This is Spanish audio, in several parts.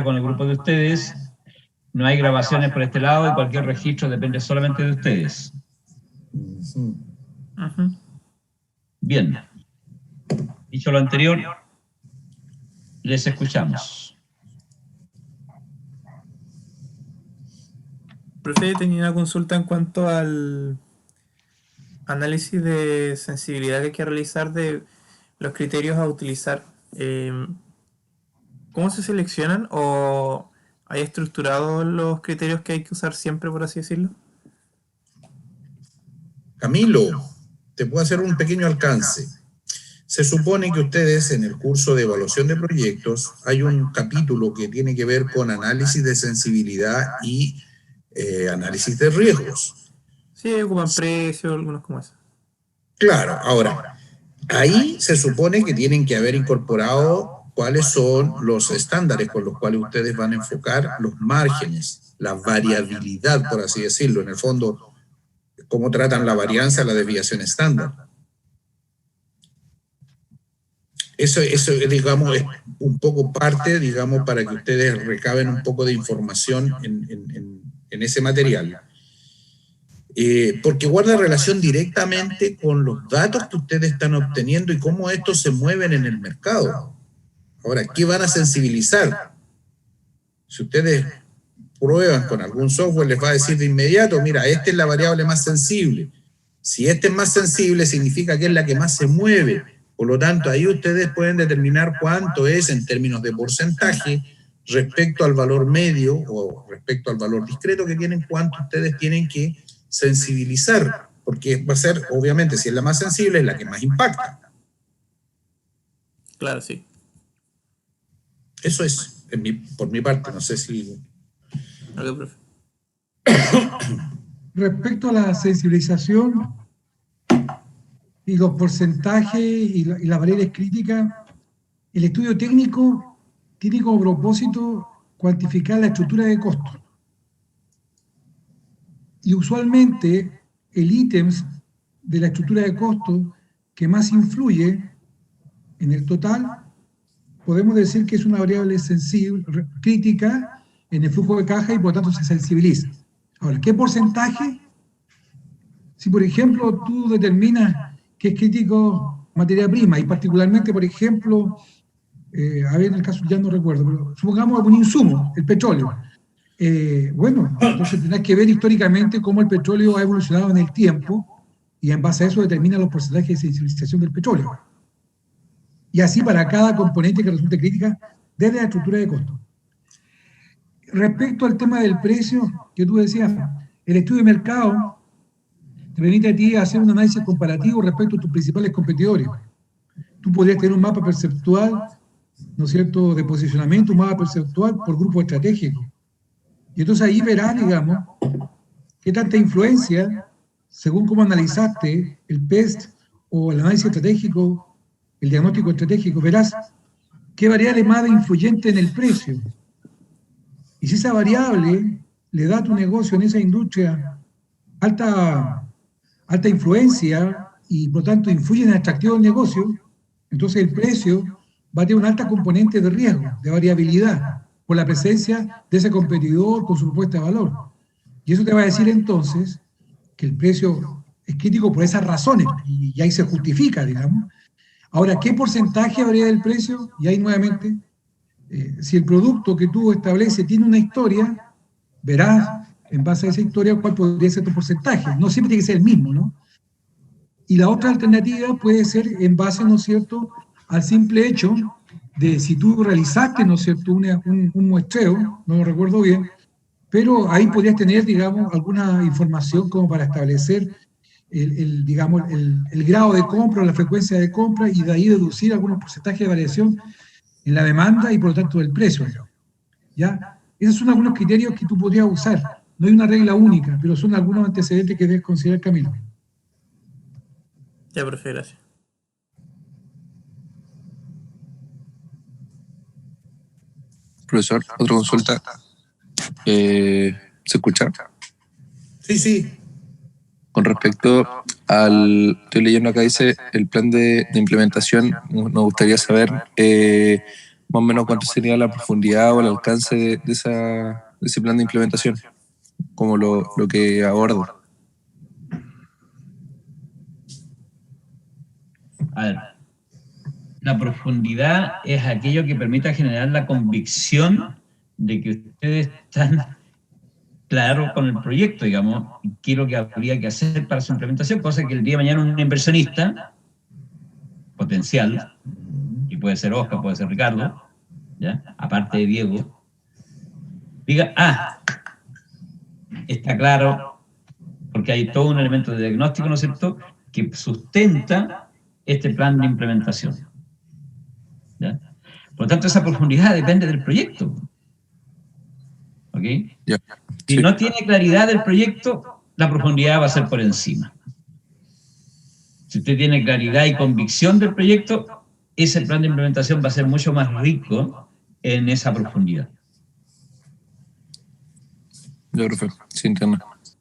solamente con el grupo de ustedes, no hay grabaciones por este lado y cualquier registro depende solamente de ustedes. Bien. Dicho lo anterior, les escuchamos. Profe, tenía una consulta en cuanto al análisis de sensibilidad que hay que realizar de los criterios a utilizar. ¿Cómo se seleccionan o hay estructurado los criterios que hay que usar siempre, por así decirlo? Camilo, te puedo hacer un pequeño alcance. Se supone que ustedes en el curso de evaluación de proyectos hay un capítulo que tiene que ver con análisis de sensibilidad y análisis de riesgos. Sí, ocupan precio, algunos como eso. Claro, ahora, ahí se supone que tienen que haber incorporado cuáles son los estándares con los cuales ustedes van a enfocar los márgenes, la variabilidad, por así decirlo, en el fondo, cómo tratan la varianza, la desviación estándar. Eso, digamos, es un poco parte, digamos, para que ustedes recaben un poco de información en ese material. Porque guarda relación directamente con los datos que ustedes están obteniendo y cómo estos se mueven en el mercado. Ahora, ¿qué van a sensibilizar? Si ustedes prueban con algún software, les va a decir de inmediato, mira, esta es la variable más sensible. Si esta es más sensible, significa que es la que más se mueve. Por lo tanto, ahí ustedes pueden determinar cuánto es en términos de porcentaje respecto al valor medio o respecto al valor discreto que tienen, cuánto ustedes tienen que sensibilizar, porque va a ser, obviamente, si es la más sensible, es la que más impacta. Claro, sí. Eso es, por mi parte, no sé si... Okay, profe. Respecto a la sensibilización y los porcentajes y las variables críticas, el estudio técnico tiene como propósito cuantificar la estructura de costos. Y usualmente el ítems de la estructura de costos que más influye en el total, podemos decir que es una variable sensible, crítica en el flujo de caja y por lo tanto se sensibiliza. Ahora, ¿qué porcentaje? Si por ejemplo tú determinas que es crítico materia prima y particularmente, por ejemplo, a ver, en el caso ya no recuerdo, pero supongamos un insumo, el petróleo. Bueno, entonces tendrás que ver históricamente cómo el petróleo ha evolucionado en el tiempo y en base a eso determina los porcentajes de sensibilización del petróleo. Y así para cada componente que resulte crítica desde la estructura de costo. Respecto al tema del precio que tú decías, el estudio de mercado te permite a ti hacer un análisis comparativo respecto a tus principales competidores. Tú podrías tener un mapa perceptual, ¿no es cierto?, de posicionamiento, un mapa perceptual por grupo estratégico. Y entonces ahí verás, digamos, qué tanta influencia, según cómo analizaste el PEST o el análisis estratégico, el diagnóstico estratégico, verás qué variable es más influyente en el precio. Y si esa variable le da a tu negocio en esa industria alta influencia y por tanto influye en el atractivo del negocio, entonces el precio va a tener una alta componente de riesgo, de variabilidad, por la presencia de ese competidor con su propuesta de valor. Y eso te va a decir entonces que el precio es crítico por esas razones, y ahí se justifica, digamos. Ahora, ¿qué porcentaje varía del precio? Y ahí nuevamente, si el producto que tú estableces tiene una historia, verás en base a esa historia cuál podría ser tu porcentaje. No siempre tiene que ser el mismo, ¿no? Y la otra alternativa puede ser en base, ¿no es cierto?, al simple hecho de si tú realizaste, ¿no es cierto?, un muestreo, no lo recuerdo bien, pero ahí podrías tener, digamos, alguna información como para establecer digamos, el grado de compra, la frecuencia de compra, y de ahí deducir algunos porcentajes de variación en la demanda y por lo tanto del precio. ¿Ya? Esos son algunos criterios que tú podrías usar. No hay una regla única, pero son algunos antecedentes que debes considerar, Camilo. Ya, profe, gracias. Profesor, otra consulta. ¿Se escucha? Sí, sí. Con respecto estoy leyendo acá, dice el plan de implementación, nos gustaría saber más o menos cuánto sería la profundidad o el alcance de ese plan de implementación, como lo que aborda. A ver, la profundidad es aquello que permita generar la convicción de que ustedes están claros con el proyecto, digamos, y qué es lo que habría que hacer para su implementación, cosa que el día de mañana un inversionista potencial, y puede ser Oscar, puede ser Ricardo, ¿ya? Aparte de Diego, diga, está claro, porque hay todo un elemento de diagnóstico, ¿no es cierto?, que sustenta este plan de implementación. ¿Ya? Por lo tanto, esa profundidad depende del proyecto. ¿Ok? Ya. Si Sí. no tiene claridad del proyecto, la profundidad va a ser por encima. Si usted tiene claridad y convicción del proyecto, ese plan de implementación va a ser mucho más rico en esa profundidad. Ya, profe, sí entiendo.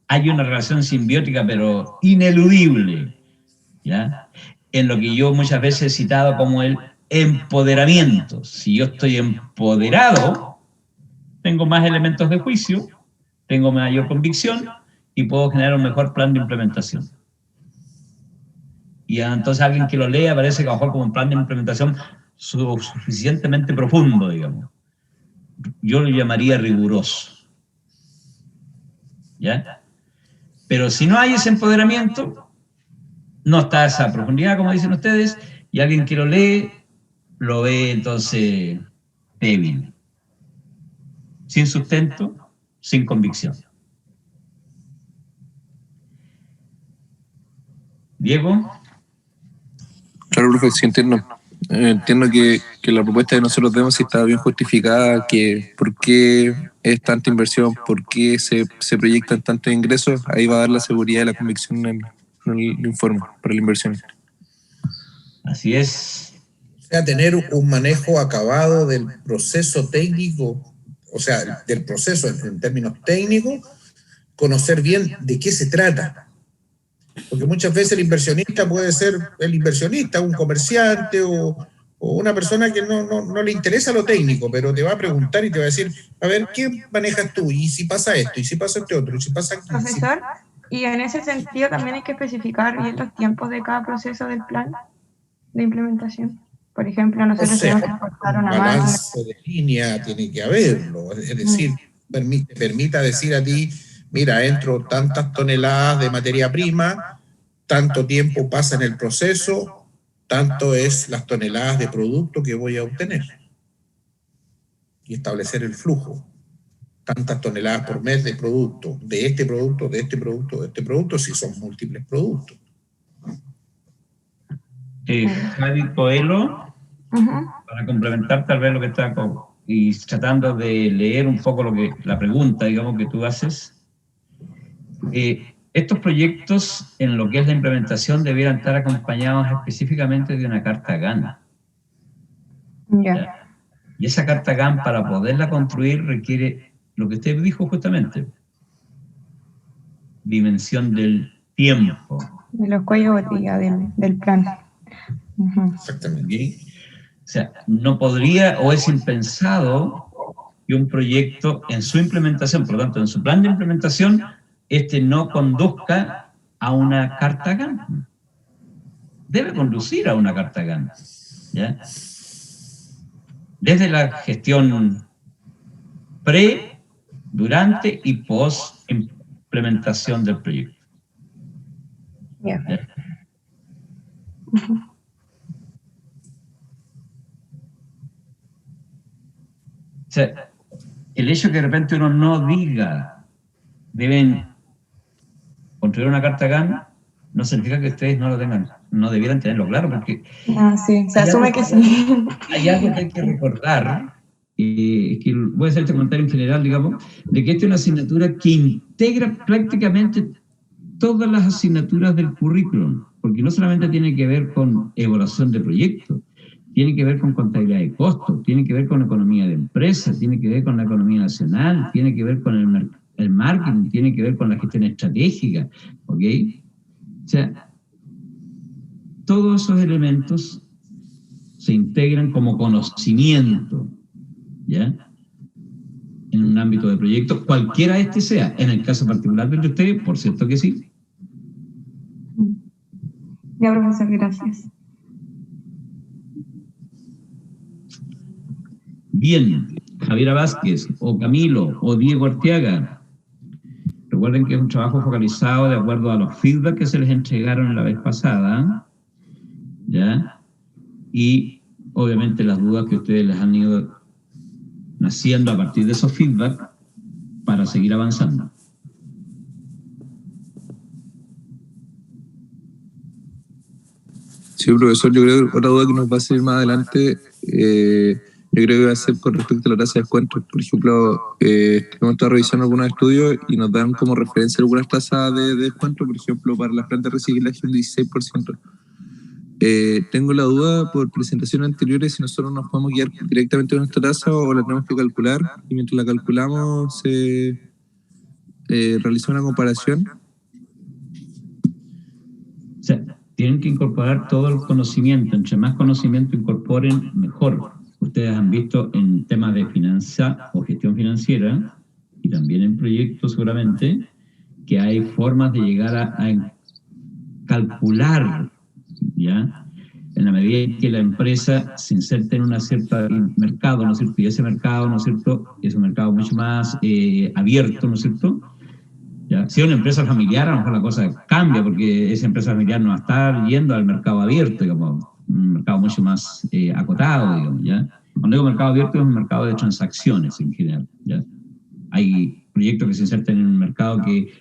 Hay una relación simbiótica, pero ineludible, ¿ya? En lo que yo muchas veces he citado como el empoderamiento. Si yo estoy empoderado, tengo más elementos de juicio, tengo mayor convicción y puedo generar un mejor plan de implementación. Y entonces alguien que lo lea parece que a lo mejor como un plan de implementación suficientemente profundo, digamos. Yo lo llamaría riguroso. ¿Ya? Pero si no hay ese empoderamiento, no está esa profundidad, como dicen ustedes, y alguien que lo ve entonces débil, sin sustento, sin convicción. Diego. Claro, profe, sí entiendo. Entiendo que la propuesta que nosotros vemos sí está bien justificada, que por qué es tanta inversión, por qué se proyectan tantos ingresos, ahí va a dar la seguridad y la convicción en el informe para la inversión. Así es. O sea, tener un manejo acabado del proceso técnico, o sea, del proceso en términos técnicos, conocer bien de qué se trata. Porque muchas veces el inversionista puede ser el inversionista, un comerciante o una persona que no le interesa lo técnico, pero te va a preguntar y te va a decir, a ver, ¿qué manejas tú? ¿Y si pasa esto? ¿Y si pasa este otro? ¿Y si pasa aquí? Profesor, y en ese sentido también hay que especificar bien los tiempos de cada proceso del plan de implementación. Por ejemplo, nosotros tenemos que cortar una mano. Balance de línea tiene que haberlo, es decir, permita decir a ti, mira, entro tantas toneladas de materia prima, tanto tiempo pasa en el proceso, tanto es las toneladas de producto que voy a obtener. Y establecer el flujo. Tantas toneladas por mes de producto, de este producto, de este producto, de este producto, si son múltiples productos. Javi Coelho, para complementar tal vez lo que está y tratando de leer un poco la pregunta, digamos, que tú haces. Estos proyectos, en lo que es la implementación, debieran estar acompañados específicamente de una carta GAN. ¿Ya? Y esa carta GAN, para poderla construir, requiere lo que usted dijo justamente: dimensión del tiempo. De los cuellos de botella del plan. Exactamente. ¿Okay? O sea, no podría o es impensado que un proyecto en su implementación, por lo tanto, en su plan de implementación, no conduzca a una carta GAN. Debe conducir a una carta GAN. ¿Ya? Desde la gestión pre, durante y post implementación del proyecto. ¿Ya? O sea, el hecho que de repente uno no diga deben construir una carta GAN no significa que ustedes no lo tengan, no debieran tenerlo claro, porque Sí, se asume que sí. hay algo que hay que recordar, que voy a hacer este comentario en general, digamos, de que esta es una asignatura que integra prácticamente todas las asignaturas del currículum, porque no solamente tiene que ver con evaluación de proyectos, tiene que ver con contabilidad de costos, tiene que ver con economía de empresas, tiene que ver con la economía nacional, tiene que ver con el marketing, tiene que ver con la gestión estratégica, ¿ok? O sea, todos esos elementos se integran como conocimiento, ¿ya? En un ámbito de proyecto, cualquiera este sea. En el caso particular de usted, por cierto que sí. Ya, profesor, gracias. Bien, Javiera Vázquez, o Camilo, o Diego Arteaga. Recuerden que es un trabajo focalizado de acuerdo a los feedback que se les entregaron la vez pasada, ¿ya? Y obviamente las dudas que ustedes les han ido naciendo a partir de esos feedback para seguir avanzando. Sí, profesor, yo creo que otra duda que nos va a salir más adelante, yo creo que va a ser con respecto a la tasa de descuento. Por ejemplo, hemos estado revisando algunos estudios y nos dan como referencia algunas tasas de descuento, por ejemplo, para las plantas de reciclaje un 16%. Tengo la duda por presentaciones anteriores si nosotros nos podemos guiar directamente con esta tasa o la tenemos que calcular, y mientras la calculamos se realiza una comparación. O sea, tienen que incorporar todo el conocimiento. Entre más conocimiento incorporen, mejor. Ustedes han visto en temas de finanzas o gestión financiera, y también en proyectos seguramente, que hay formas de llegar a calcular, ¿ya? En la medida en que la empresa se inserte en un cierto mercado, ¿no es cierto? Y ese mercado, ¿no es cierto?, es un mercado mucho más abierto, ¿no es cierto? ¿Ya? Si es una empresa familiar, a lo mejor la cosa cambia, porque esa empresa familiar no va a estar yendo al mercado abierto, digamos, un mercado mucho más acotado, digamos, ¿ya? Cuando digo mercado abierto, es un mercado de transacciones en general, ¿ya? Hay proyectos que se insertan en un mercado que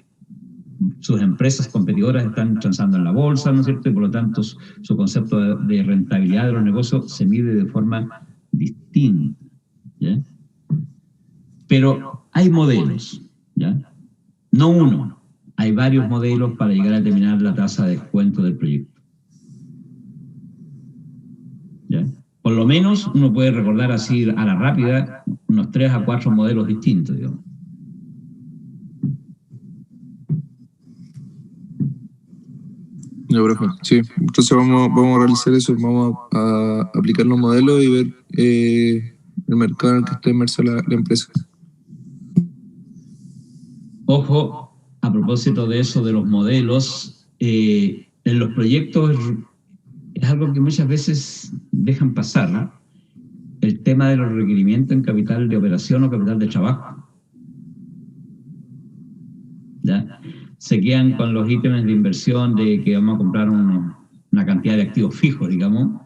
sus empresas competidoras están transando en la bolsa, ¿no es cierto? Y por lo tanto su concepto de rentabilidad de los negocios se mide de forma distinta, ¿ya? Pero hay modelos, ¿ya? No uno, hay varios modelos para llegar a determinar la tasa de descuento del proyecto, ¿ya? Por lo menos uno puede recordar así a la rápida unos 3 a 4 modelos distintos, digamos. No, profe, sí. Entonces vamos a realizar eso, vamos a aplicar los modelos y ver el mercado en el que está inmersa la empresa. Ojo, a propósito de eso, de los modelos, en los proyectos es algo que muchas veces dejan pasar, ¿no? El tema de los requerimientos en capital de operación o capital de trabajo, ¿ya? Se quedan con los ítems de inversión de que vamos a comprar una cantidad de activos fijos, digamos,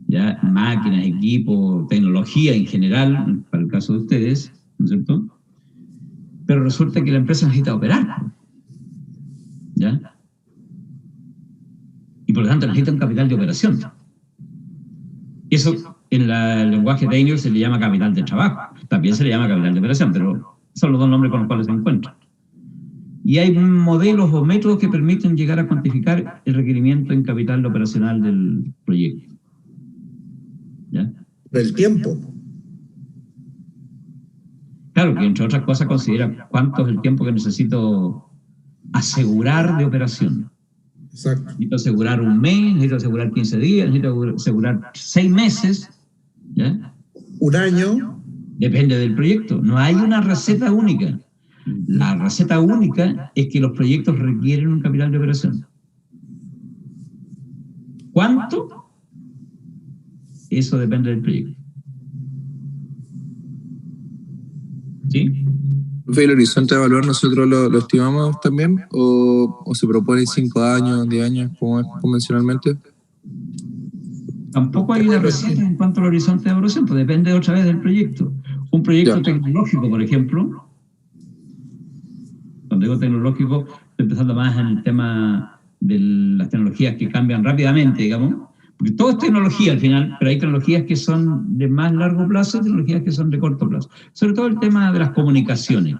¿ya? Máquinas, equipos, tecnología en general, para el caso de ustedes, ¿no es cierto? Pero resulta que la empresa necesita operar, ¿ya? Y por lo tanto necesita un capital de operación. Eso en el lenguaje técnico se le llama capital de trabajo, también se le llama capital de operación, pero son los dos nombres con los cuales se encuentran. Y hay modelos o métodos que permiten llegar a cuantificar el requerimiento en capital operacional del proyecto, ¿ya? El tiempo. Claro, que entre otras cosas considera cuánto es el tiempo que necesito asegurar de operación. Exacto. Necesito asegurar un mes, necesito asegurar 15 días, necesito asegurar 6 meses, ¿ya? Un año. Depende del proyecto. No hay una receta única. La receta única es que los proyectos requieren un capital de operación. ¿Cuánto? Eso depende del proyecto. ¿Sí? ¿El horizonte de evaluar nosotros lo estimamos también? ¿O se propone 5 años, 10 años, como es convencionalmente? Tampoco hay una receta en cuanto al horizonte de evaluación, pues depende otra vez del proyecto. Un proyecto tecnológico, por ejemplo, cuando digo tecnológico, estoy pensando más en el tema de las tecnologías que cambian rápidamente, digamos, porque todo es tecnología al final, pero hay tecnologías que son de más largo plazo y tecnologías que son de corto plazo. Sobre todo el tema de las comunicaciones.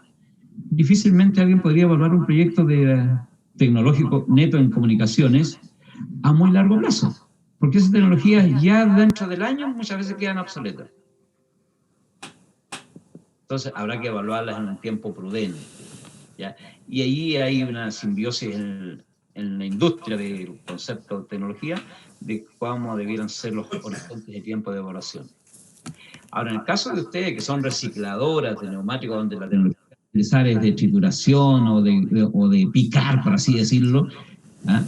Difícilmente alguien podría evaluar un proyecto tecnológico neto en comunicaciones a muy largo plazo, porque esas tecnologías ya dentro del año muchas veces quedan obsoletas. Entonces habrá que evaluarlas en un tiempo prudente, ¿ya? Y ahí hay una simbiosis en la industria del concepto de tecnología, de cómo debieran ser los horizontes de tiempo de evaluación. Ahora, en el caso de ustedes, que son recicladoras de neumáticos, donde la tecnología es de trituración o de picar, por así decirlo,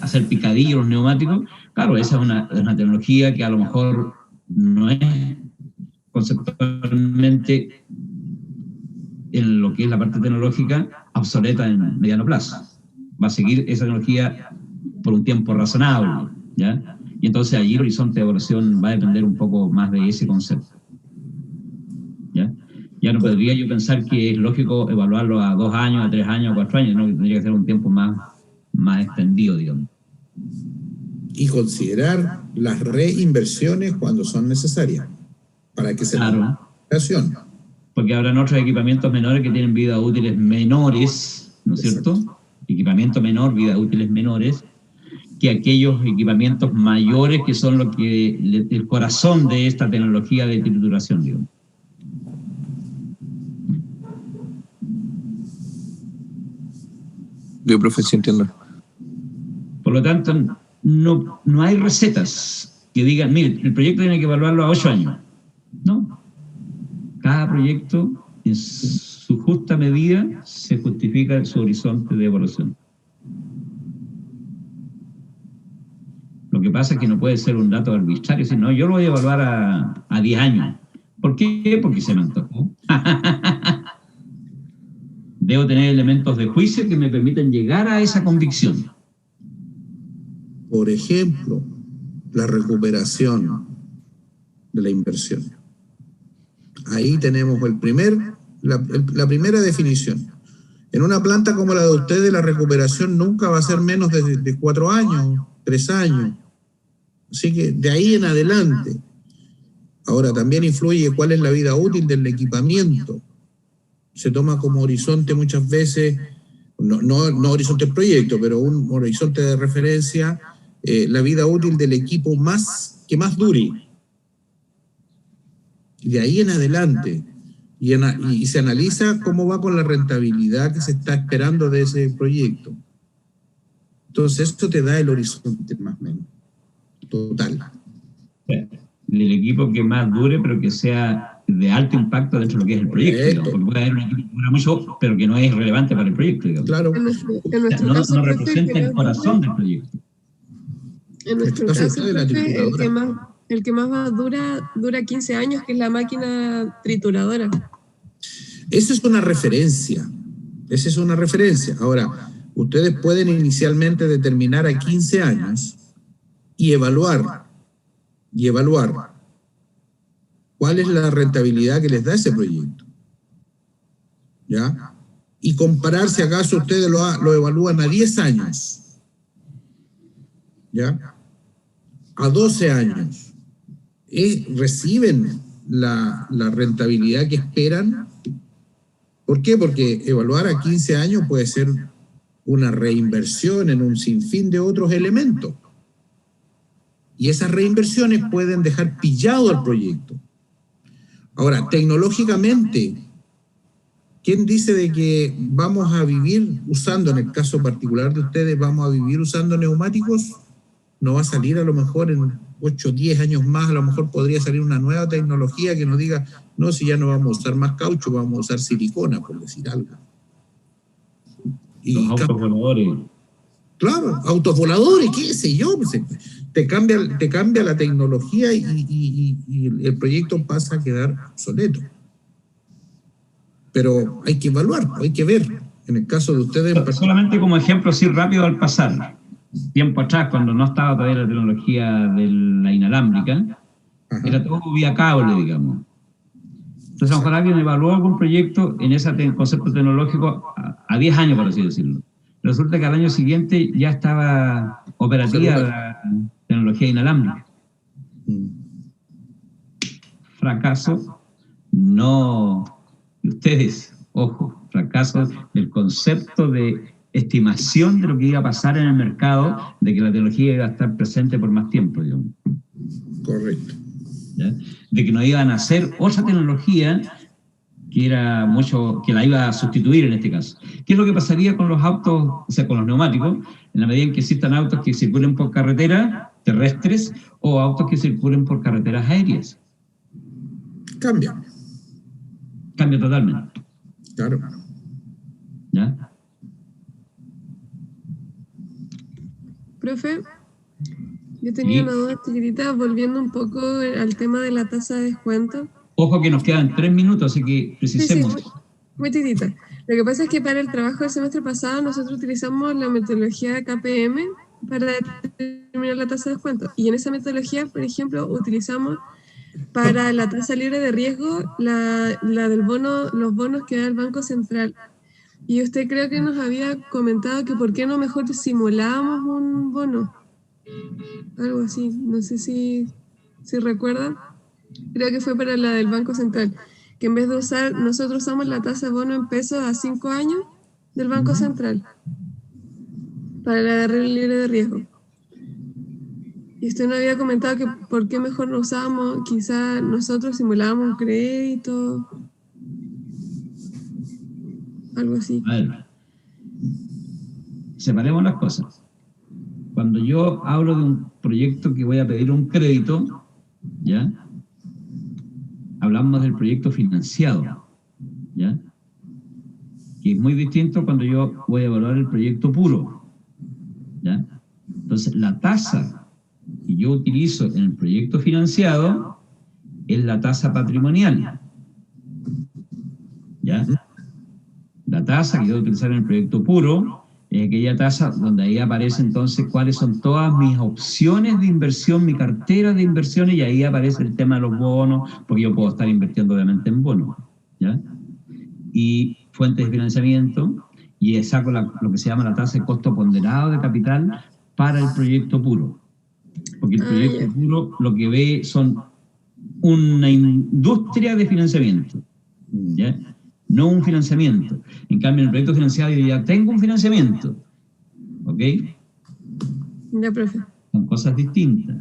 hacer picadillos los neumáticos, claro, esa es una tecnología que a lo mejor no es conceptualmente, en lo que es la parte tecnológica, obsoleta en mediano plazo. Va a seguir esa tecnología por un tiempo razonable, ¿ya? Y entonces allí el horizonte de evaluación va a depender un poco más de ese concepto, ¿ya? Ya no podría yo pensar que es lógico evaluarlo a 2 años, a 3 años, a 4 años, ¿no? Tendría que ser un tiempo más extendido, digamos. Y considerar las reinversiones cuando son necesarias, para que se Claro. acción. Porque habrán otros equipamientos menores que tienen vidas útiles menores, ¿no es cierto? Exacto. Equipamiento menor, vidas útiles menores, que aquellos equipamientos mayores que son lo que el corazón de esta tecnología de trituración, digamos. Yo, profe, sí entiendo. Por lo tanto, no hay recetas que digan, mire, el proyecto tiene que evaluarlo a 8 años. No. Cada proyecto, en su justa medida, se justifica su horizonte de evaluación. Lo que pasa es que no puede ser un dato arbitrario, decir, no, yo lo voy a evaluar a 10 años. ¿Por qué? Porque se me antojó. Debo tener elementos de juicio que me permitan llegar a esa convicción. Por ejemplo, la recuperación de la inversión. Ahí tenemos la primera definición. En una planta como la de ustedes, la recuperación nunca va a ser menos de 4 años, 3 años. Así que de ahí en adelante. Ahora, también influye cuál es la vida útil del equipamiento. Se toma como horizonte muchas veces, no horizonte del proyecto, pero un horizonte de referencia, la vida útil del equipo que más dure. Y de ahí en adelante. Y se analiza cómo va con la rentabilidad que se está esperando de ese proyecto. Entonces, esto te da el horizonte más o menos total. Del equipo que más dure, pero que sea de alto impacto dentro de lo que es el proyecto. Digamos, porque puede haber un equipo que dura mucho, pero que no es relevante para el proyecto. Digamos. Claro. En nuestro No caso, representa el corazón del proyecto. En nuestro caso, el que más dura 15 años, que es la máquina trituradora. Esa es una referencia. Ahora, ustedes pueden inicialmente determinar a 15 años y evaluar cuál es la rentabilidad que les da ese proyecto. ¿Ya? Y comparar si acaso ustedes lo evalúan a 10 años. ¿Ya? A 12 años. ¿Reciben la rentabilidad que esperan? ¿Por qué? Porque evaluar a 15 años puede ser una reinversión en un sinfín de otros elementos. Y esas reinversiones pueden dejar pillado al proyecto. Ahora, tecnológicamente, ¿quién dice de que vamos a vivir usando, en el caso particular de ustedes, vamos a vivir usando neumáticos? No va a salir a lo mejor en 8 o 10 años más, a lo mejor podría salir una nueva tecnología que nos diga, no, si ya no vamos a usar más caucho, vamos a usar silicona, por decir algo. Los autos voladores. Claro, autos voladores, qué sé yo, pues, te cambia la tecnología y el proyecto pasa a quedar obsoleto. Pero hay que evaluar, hay que ver. En el caso de ustedes... Solamente como ejemplo, así rápido al pasar. Tiempo atrás, cuando no estaba todavía la tecnología de la inalámbrica, Ajá. era todo vía cable, digamos. Entonces, a lo mejor alguien evaluó algún proyecto en ese concepto tecnológico a 10 años, por así decirlo. Resulta que al año siguiente ya estaba operativa la tecnología inalámbrica. Fracaso, no de ustedes, ojo, fracaso del concepto de estimación de lo que iba a pasar en el mercado, de que la tecnología iba a estar presente por más tiempo, digamos. Correcto. ¿Ya? De que no iban a hacer otra tecnología que era mucho, que la iba a sustituir en este caso. ¿Qué es lo que pasaría con los autos, o sea, con los neumáticos, en la medida en que existan autos que circulen por carreteras terrestres o autos que circulen por carreteras aéreas? Cambia. Cambia totalmente. Claro. ¿Ya? Profe, yo tenía una duda chiquitita, volviendo un poco al tema de la tasa de descuento. Ojo que nos quedan 3 minutos, así que precisemos. Sí, muy chiquitita. Lo que pasa es que para el trabajo del semestre pasado nosotros utilizamos la metodología KPM para determinar la tasa de descuento. Y en esa metodología, por ejemplo, utilizamos para la tasa libre de riesgo la del bono, los bonos que da el Banco Central. Y usted creo que nos había comentado que por qué no mejor simulábamos un bono. Algo así, no sé si recuerdan. Creo que fue para la del Banco Central. Que en vez de usar, nosotros usamos la tasa de bono en pesos a 5 años del Banco Central. Para la libre de riesgo. Y usted nos había comentado que por qué mejor no usábamos, quizá nosotros simulábamos un crédito. Algo así. A ver, separemos las cosas. Cuando yo hablo de un proyecto que voy a pedir un crédito, ¿ya? Hablamos del proyecto financiado, ¿ya? Que es muy distinto cuando yo voy a evaluar el proyecto puro, ¿ya? Entonces, la tasa que yo utilizo en el proyecto financiado es la tasa patrimonial, ¿ya? La tasa que yo voy a utilizar en el proyecto puro es aquella tasa donde ahí aparece entonces cuáles son todas mis opciones de inversión, mi cartera de inversiones, y ahí aparece el tema de los bonos, porque yo puedo estar invirtiendo obviamente en bonos, ¿ya? Y fuentes de financiamiento, y saco lo que se llama la tasa de costo ponderado de capital para el proyecto puro. Porque el proyecto puro lo que ve son una industria de financiamiento, ¿ya? No un financiamiento. En cambio, en el proyecto financiado yo ya tengo un financiamiento. ¿Ok? Ya, profe. Son cosas distintas,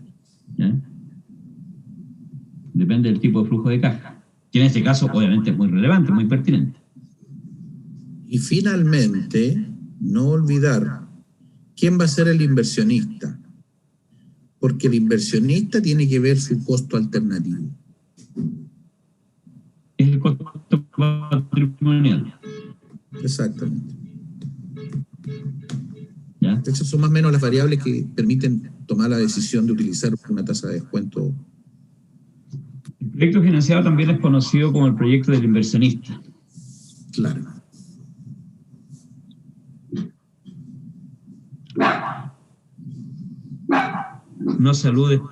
¿ya? Depende del tipo de flujo de caja, que en este caso obviamente es muy relevante, muy pertinente. Y finalmente, no olvidar quién va a ser el inversionista. Porque el inversionista tiene que ver su costo alternativo. Es el costo patrimonial. Exactamente. ¿Ya? Esas son más o menos las variables que permiten tomar la decisión de utilizar una tasa de descuento. El proyecto financiado también es conocido como el proyecto del inversionista. Claro. No salude.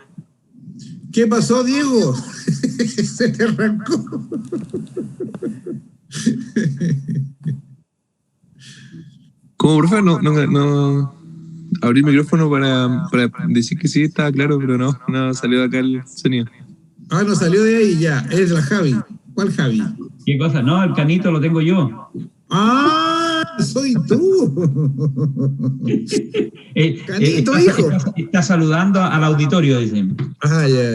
¿Qué pasó, Diego? Se te arrancó. Como profe, no abrí el micrófono para decir que sí, estaba claro, pero no salió de acá el sonido. Ah, no salió de ahí, ya. Es la Javi. ¿Cuál Javi? ¿Qué cosa? No, el canito lo tengo yo. ¡Ah! ¡Soy tú! Canito, hijo. Está saludando al auditorio, dicen. Ah, ya.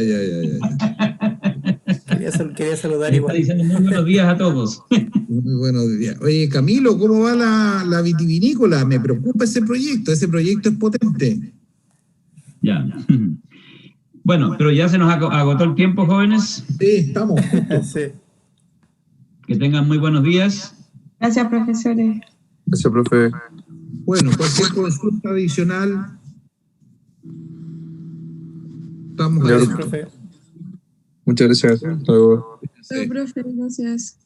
Quería saludar Está diciendo muy buenos días a todos. Muy buenos días. Oye, Camilo, ¿cómo va la vitivinícola? Me preocupa ese proyecto es potente. Ya. Bueno, pero ya se nos agotó el tiempo, jóvenes. Sí, estamos. Sí. Que tengan muy buenos días. Gracias, profesores. Gracias, profe. Bueno, cualquier consulta adicional, estamos Gracias, adentro. Profe. Muchas gracias. Hasta luego. Chao, profe, gracias.